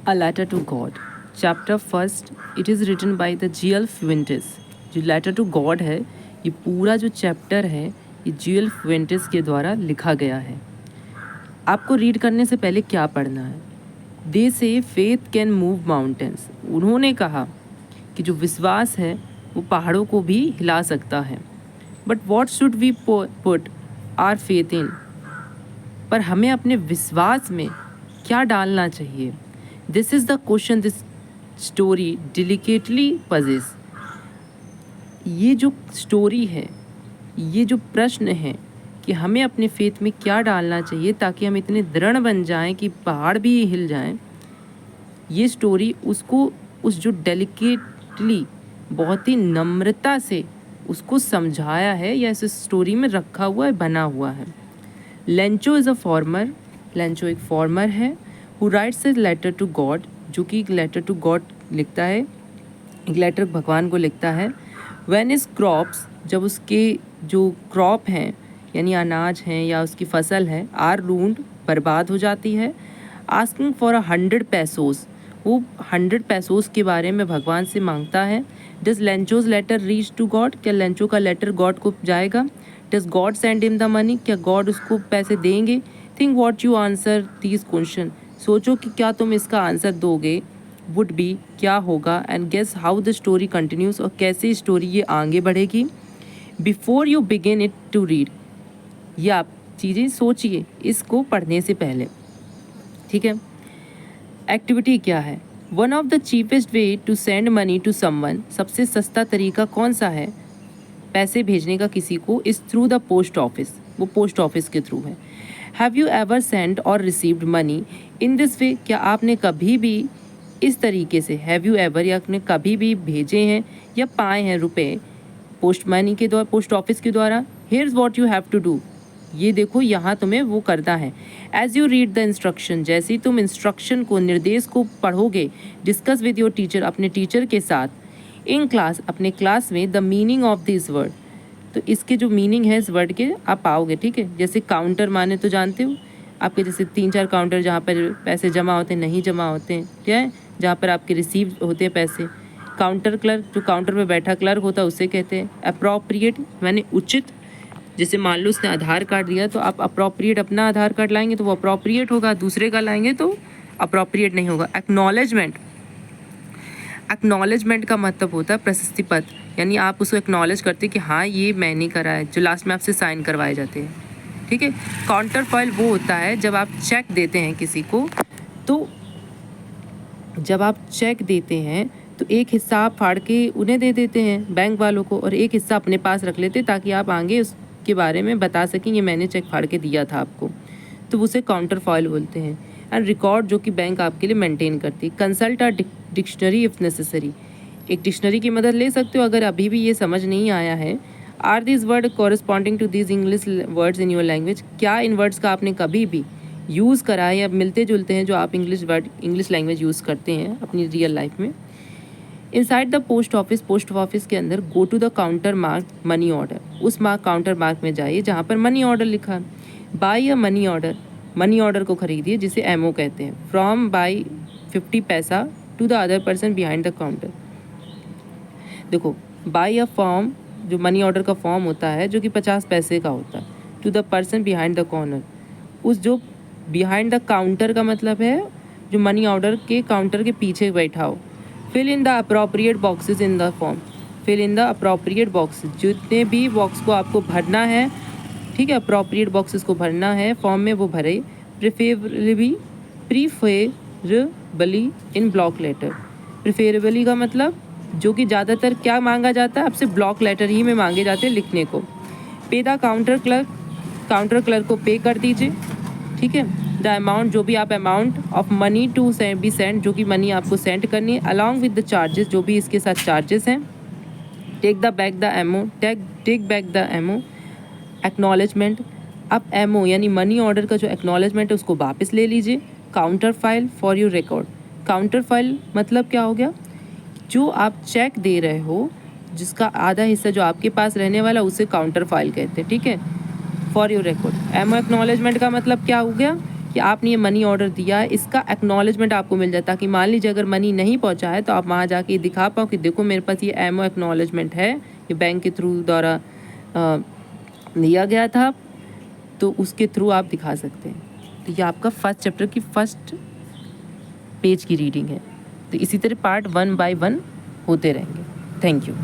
A Letter to God. Chapter first. It is written by the G.L. Fuentes. जो letter to God है, ये पूरा जो chapter है ये G.L. Fuentes के द्वारा लिखा गया है। आपको रीड करने से पहले क्या पढ़ना है? दे से फेथ कैन मूव माउंटेन्स। उन्होंने कहा कि जो विश्वास है वो पहाड़ों को भी हिला सकता है। But what should we put our faith in. पर हमें अपने विश्वास में क्या डालना चाहिए? This is the question this story delicately poses. ये जो स्टोरी है, ये जो प्रश्न है कि हमें अपने फेथ में क्या डालना चाहिए ताकि हम इतने दृढ़ बन जाएं कि पहाड़ भी हिल जाएं। ये स्टोरी उसको उस जो डेलिकेटली बहुत ही नम्रता से उसको समझाया है या इस स्टोरी में रखा हुआ है, बना हुआ है। Lencho is a farmer. Lencho एक फॉर्मर है who writes a letter to God, जो कि एक लेटर टू गॉड लिखता है, एक लेटर भगवान को लिखता है। व्हेन इज क्रॉप्स, जब उसके जो क्रॉप हैं यानी अनाज हैं या उसकी फसल है, आर रूंड बर्बाद हो जाती है। आस्किंग फॉर 100 पैसोस, वो 100 पैसोस के बारे में भगवान से मांगता है। Does Lencho's letter reach to God, क्या लेंचो का लेटर गॉड को जाएगा? Does God send him the money, क्या गॉड उसको पैसे देंगे? Think what you answer this question, सोचो कि क्या तुम इसका आंसर दोगे। वुड बी, क्या होगा। And guess how the story continues, और कैसे स्टोरी ये आगे बढ़ेगी। Before you begin it to read, ये आप चीज़ें सोचिए इसको पढ़ने से पहले, ठीक है। एक्टिविटी क्या है? One of the cheapest way to send money to someone, सबसे सस्ता तरीका कौन सा है पैसे भेजने का किसी को? Is through the post office, वो पोस्ट ऑफिस के थ्रू है। हैव यू एवर सेंड और received money in this way, क्या आपने कभी भी इस तरीके से, हैव यू एवर, या आपने कभी भी भेजे हैं या पाए हैं रुपए पोस्ट मनी के द्वारा, पोस्ट ऑफिस के द्वारा? Here's what you have to do, ये देखो यहाँ तुम्हें वो करना है। As you read the instruction, जैसे ही तुम इंस्ट्रक्शन को, निर्देश को पढ़ोगे, डिस्कस विद योर टीचर, अपने टीचर के साथ, इन क्लास, अपने क्लास में, the meaning of this word, तो इसके जो मीनिंग है इस वर्ड के आप पाओगे, ठीक है। जैसे काउंटर माने तो जानते हो, आपके जैसे 3-4 काउंटर जहाँ पर पैसे जमा होते हैं, नहीं जमा होते हैं, क्या है, जहाँ पर आपके रिसीव होते हैं पैसे। काउंटर क्लर्क, जो काउंटर पे बैठा क्लर्क होता है उसे कहते हैं। अप्रोप्रिएट मैंने उचित, जैसे मान लो उसने आधार कार्ड दिया तो आप अप्रोप्रिएट अपना आधार कार्ड लाएंगे तो वो अप्रोप्रिएट होगा, दूसरे का लाएंगे तो अप्रोप्रिएट नहीं होगा। एक्नॉलेजमेंट, एक्नॉलेजमेंट का मतलब होता है प्रशस्ति पत्र, यानी आप उसको एक्नॉलेज करते हैं कि हाँ ये मैंने करा है, जो लास्ट में आपसे साइन करवाए जाते हैं, ठीक है। काउंटर फॉइल वो होता है जब आप चेक देते हैं किसी को, तो जब आप चेक देते हैं तो एक हिस्सा आप फाड़ के उन्हें दे देते हैं बैंक वालों को, और एक हिस्सा अपने पास रख लेते हैं ताकि आप आगे उसके बारे में बता सकें ये मैंने चेक फाड़ के दिया था आपको, तो उसे काउंटर फॉइल बोलते हैं। एंड रिकॉर्ड, जो कि बैंक आपके लिए मेंटेन करती है। Consult a dictionary if necessary, एक डिक्शनरी की मदद ले सकते हो अगर अभी भी ये समझ नहीं आया है। Are this word corresponding to this English words in your language, क्या इन वर्ड्स का आपने कभी भी यूज़ करा है या मिलते जुलते हैं जो आप इंग्लिश लैंग्वेज यूज़ करते हैं अपनी रियल लाइफ में। Inside the post office, post office के अंदर, go to the counter mark money order, उस काउंटर मार्क में जाइए जहाँ पर मनी ऑर्डर लिखा है। Buy a money order, money order को खरीदिए जिसे एमओ कहते हैं। फ्रॉम बाई 50 पैसा to the other person behind the counter. देखो, बाई अ फॉर्म, जो मनी ऑर्डर का फॉर्म होता है जो कि 50 पैसे का होता है, to the person behind the corner, उस जो बिहाइंड द काउंटर का मतलब है जो मनी ऑर्डर के काउंटर के पीछे बैठा हो। Fill in the appropriate boxes in the form, fill in the appropriate boxes, जितने भी बॉक्स को आपको भरना है, ठीक है, अप्रोप्रिएट बॉक्सेस को भरना है फॉर्म में, वो भरे। Preferably in block letter, preferably का मतलब जो कि ज़्यादातर क्या मांगा जाता है आपसे, ब्लॉक लेटर ही में मांगे जाते हैं लिखने को। पे the counter clerk, counter clerk को पे कर दीजिए, ठीक है। द अमाउंट, जो भी आप amount of money to be send, जो कि मनी आपको सेंड करनी है, अलॉन्ग विद द चार्जेस, जो भी इसके साथ चार्जेस हैं। Take back the MO, acknowledgement, अब एमओ यानी मनी ऑर्डर का जो एक्नॉलेजमेंट है उसको वापस ले लीजिए। Counter file for your record, counter file मतलब क्या हो गया, जो आप चेक दे रहे हो जिसका आधा हिस्सा जो आपके पास रहने वाला उसे काउंटर फाइल कहते हैं, ठीक है, for your record. MO acknowledgement का मतलब क्या हो गया कि आपने ये मनी ऑर्डर दिया है, इसका एक्नॉलेजमेंट आपको मिल जाए, ताकि मान लीजिए अगर मनी नहीं पहुंचा है तो आप वहाँ जाके ये दिखा पाओ कि देखो मेरे पास ये एमओ एक्नॉलेजमेंट है, ये बैंक के थ्रू द्वारा लिया गया था, तो उसके थ्रू आप दिखा सकते हैं। तो ये आपका फर्स्ट चैप्टर की फर्स्ट पेज की रीडिंग है। तो इसी तरह पार्ट 1 बाय 1 होते रहेंगे। Thank you.